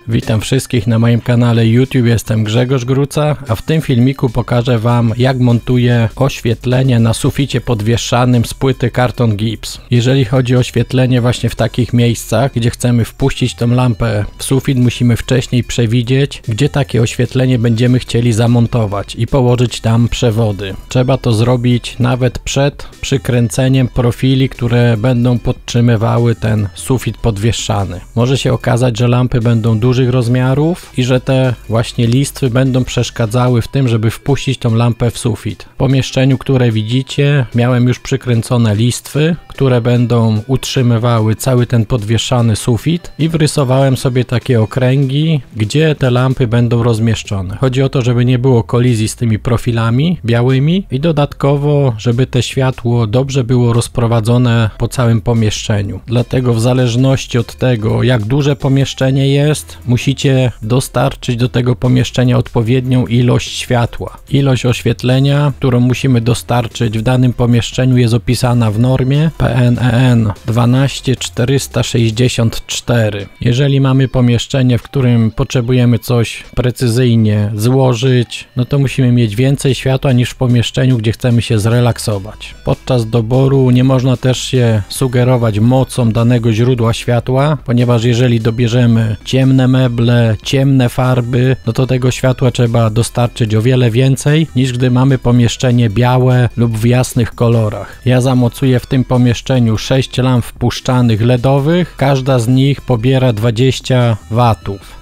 Witam wszystkich na moim kanale YouTube, jestem Grzegorz Gruca, a w tym filmiku pokażę Wam, jak montuję oświetlenie na suficie podwieszanym z płyty karton gips. Jeżeli chodzi o oświetlenie właśnie w takich miejscach, gdzie chcemy wpuścić tą lampę w sufit, musimy wcześniej przewidzieć, gdzie takie oświetlenie będziemy chcieli zamontować i położyć tam przewody. Trzeba to zrobić nawet przed przykręceniem profili, które będą podtrzymywały ten sufit podwieszany. Może się okazać, że lampy będą dużych rozmiarów i że te właśnie listwy będą przeszkadzały w tym, żeby wpuścić tą lampę w sufit. W pomieszczeniu, które widzicie, miałem już przykręcone listwy, które będą utrzymywały cały ten podwieszany sufit i wrysowałem sobie takie okręgi, gdzie te lampy będą rozmieszczone. Chodzi o to, żeby nie było kolizji z tymi profilami białymi i dodatkowo, żeby te światło dobrze było rozprowadzone po całym pomieszczeniu. Dlatego w zależności od tego, jak duże pomieszczenie jest, musicie dostarczyć do tego pomieszczenia odpowiednią ilość światła. Ilość oświetlenia, którą musimy dostarczyć w danym pomieszczeniu, jest opisana w normie PNEN 12464. Jeżeli mamy pomieszczenie, w którym potrzebujemy coś precyzyjnie złożyć, no to musimy mieć więcej światła niż w pomieszczeniu, gdzie chcemy się zrelaksować. Podczas doboru nie można też się sugerować mocą danego źródła światła, ponieważ jeżeli dobierzemy ciemne meble, ciemne farby, no to tego światła trzeba dostarczyć o wiele więcej, niż gdy mamy pomieszczenie białe lub w jasnych kolorach. Ja zamocuję w tym pomieszczeniu 6 lamp wpuszczanych LEDowych, każda z nich pobiera 20 W.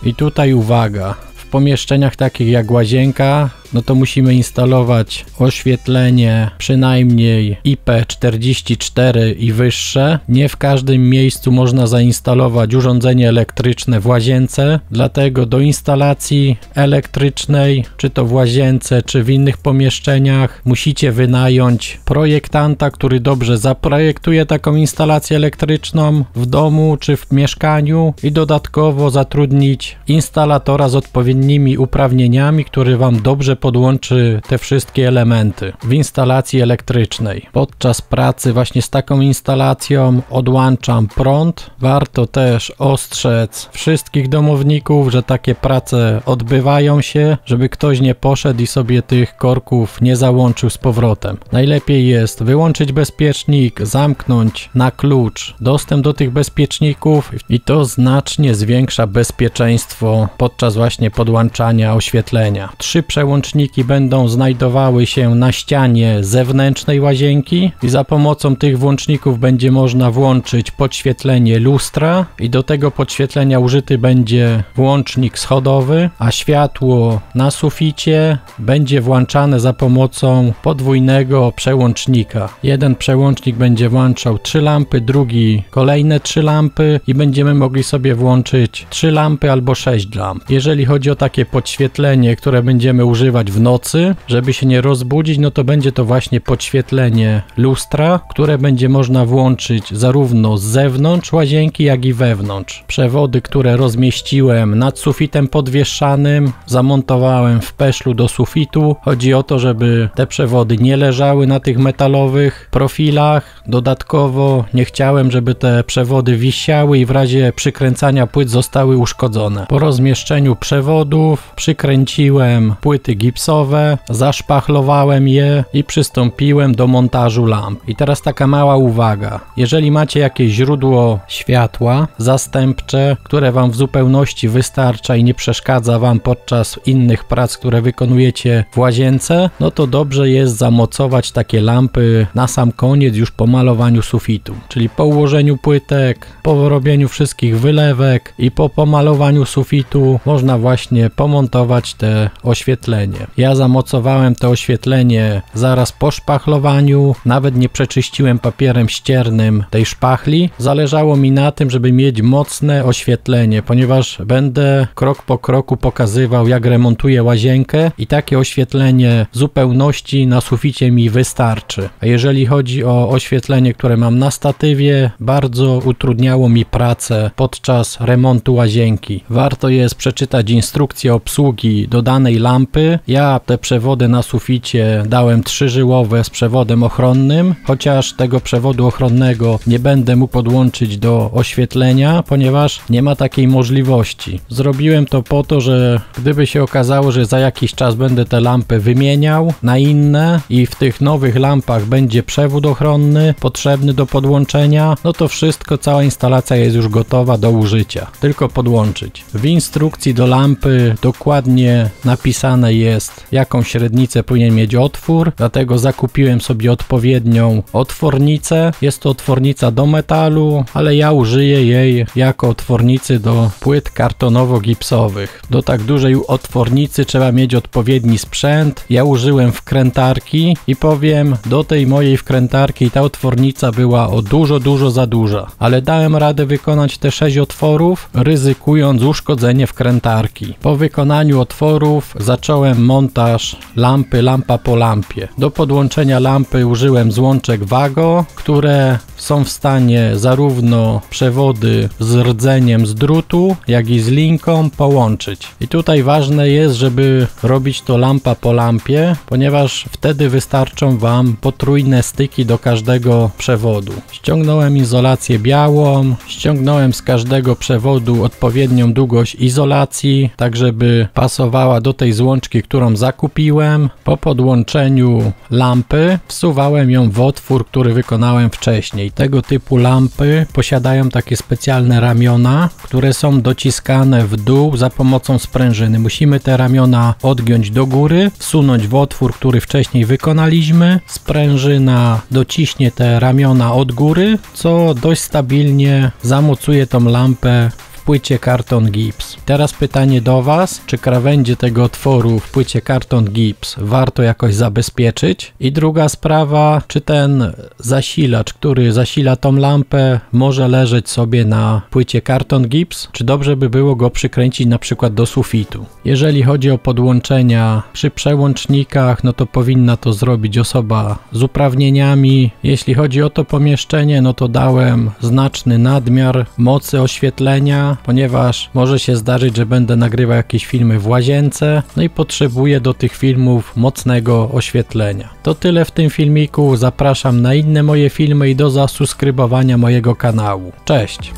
I tutaj uwaga, w pomieszczeniach takich jak łazienka, no to musimy instalować oświetlenie przynajmniej IP44 i wyższe. Nie w każdym miejscu można zainstalować urządzenie elektryczne w łazience, dlatego do instalacji elektrycznej, czy to w łazience, czy w innych pomieszczeniach, musicie wynająć projektanta, który dobrze zaprojektuje taką instalację elektryczną w domu, czy w mieszkaniu i dodatkowo zatrudnić instalatora z odpowiednimi uprawnieniami, który Wam dobrze podłączy te wszystkie elementy w instalacji elektrycznej. Podczas pracy właśnie z taką instalacją odłączam prąd. Warto też ostrzec wszystkich domowników, że takie prace odbywają się, żeby ktoś nie poszedł i sobie tych korków nie załączył z powrotem. Najlepiej jest wyłączyć bezpiecznik, zamknąć na klucz dostęp do tych bezpieczników i to znacznie zwiększa bezpieczeństwo podczas właśnie podłączania oświetlenia. 3 przełączniki będą znajdowały się na ścianie zewnętrznej łazienki i za pomocą tych włączników będzie można włączyć podświetlenie lustra i do tego podświetlenia użyty będzie włącznik schodowy, a światło na suficie będzie włączane za pomocą podwójnego przełącznika. Jeden przełącznik będzie włączał 3 lampy, drugi kolejne 3 lampy i będziemy mogli sobie włączyć 3 lampy albo 6 lamp. Jeżeli chodzi o takie podświetlenie, które będziemy używać w nocy, żeby się nie rozbudzić, no to będzie to właśnie podświetlenie lustra, które będzie można włączyć zarówno z zewnątrz łazienki, jak i wewnątrz. Przewody, które rozmieściłem nad sufitem podwieszanym, zamontowałem w peszlu do sufitu. Chodzi o to, żeby te przewody nie leżały na tych metalowych profilach. Dodatkowo nie chciałem, żeby te przewody wisiały i w razie przykręcania płyt zostały uszkodzone. Po rozmieszczeniu przewodów przykręciłem płyty gipsowe, zaszpachlowałem je i przystąpiłem do montażu lamp. I teraz taka mała uwaga. Jeżeli macie jakieś źródło światła zastępcze, które Wam w zupełności wystarcza i nie przeszkadza Wam podczas innych prac, które wykonujecie w łazience, no to dobrze jest zamocować takie lampy na sam koniec już po malowaniu sufitu. Czyli po ułożeniu płytek, po robieniu wszystkich wylewek i po pomalowaniu sufitu można właśnie pomontować te oświetlenie. Ja zamocowałem to oświetlenie zaraz po szpachlowaniu, nawet nie przeczyściłem papierem ściernym tej szpachli. Zależało mi na tym, żeby mieć mocne oświetlenie, ponieważ będę krok po kroku pokazywał, jak remontuję łazienkę i takie oświetlenie w zupełności na suficie mi wystarczy. A jeżeli chodzi o oświetlenie, które mam na statywie, bardzo utrudniało mi pracę podczas remontu łazienki. Warto jest przeczytać instrukcję obsługi do danej lampy Ja te przewody na suficie dałem 3-żyłowe z przewodem ochronnym, chociaż tego przewodu ochronnego nie będę mógł podłączyć do oświetlenia, ponieważ nie ma takiej możliwości. Zrobiłem to po to, że gdyby się okazało, że za jakiś czas będę te lampy wymieniał na inne i w tych nowych lampach będzie przewód ochronny potrzebny do podłączenia, no to wszystko, cała instalacja jest już gotowa do użycia. Tylko podłączyć. W instrukcji do lampy dokładnie napisane jest, jaką średnicę powinien mieć otwór, dlatego zakupiłem sobie odpowiednią otwornicę. Jest to otwornica do metalu, ale ja użyję jej jako otwornicy do płyt kartonowo-gipsowych. Do tak dużej otwornicy trzeba mieć odpowiedni sprzęt. Ja użyłem wkrętarki i powiem, do tej mojej wkrętarki ta otwornica była o dużo za duża, ale dałem radę wykonać te 6 otworów, ryzykując uszkodzenie wkrętarki. Po wykonaniu otworów zacząłem montaż lampy, lampa po lampie. Do podłączenia lampy użyłem złączek Wago, które są w stanie zarówno przewody z rdzeniem z drutu, jak i z linką połączyć. I tutaj ważne jest, żeby robić to lampa po lampie, ponieważ wtedy wystarczą Wam potrójne styki do każdego przewodu. Ściągnąłem izolację białą, ściągnąłem z każdego przewodu odpowiednią długość izolacji, tak żeby pasowała do tej złączki, którą zakupiłem. Po podłączeniu lampy wsuwałem ją w otwór, który wykonałem wcześniej. Tego typu lampy posiadają takie specjalne ramiona, które są dociskane w dół za pomocą sprężyny. Musimy te ramiona odgiąć do góry, wsunąć w otwór, który wcześniej wykonaliśmy. Sprężyna dociśnie te ramiona od góry, co dość stabilnie zamocuje tą lampę w płycie karton gips. Teraz pytanie do Was, czy krawędzie tego otworu w płycie karton gips warto jakoś zabezpieczyć? I druga sprawa, czy ten zasilacz, który zasila tą lampę, może leżeć sobie na płycie karton gips? Czy dobrze by było go przykręcić na przykład do sufitu? Jeżeli chodzi o podłączenia przy przełącznikach, no to powinna to zrobić osoba z uprawnieniami. Jeśli chodzi o to pomieszczenie, no to dałem znaczny nadmiar mocy oświetlenia, ponieważ może się zdarzyć, że będę nagrywał jakieś filmy w łazience, no i potrzebuję do tych filmów mocnego oświetlenia. To tyle w tym filmiku, zapraszam na inne moje filmy i do zasubskrybowania mojego kanału. Cześć!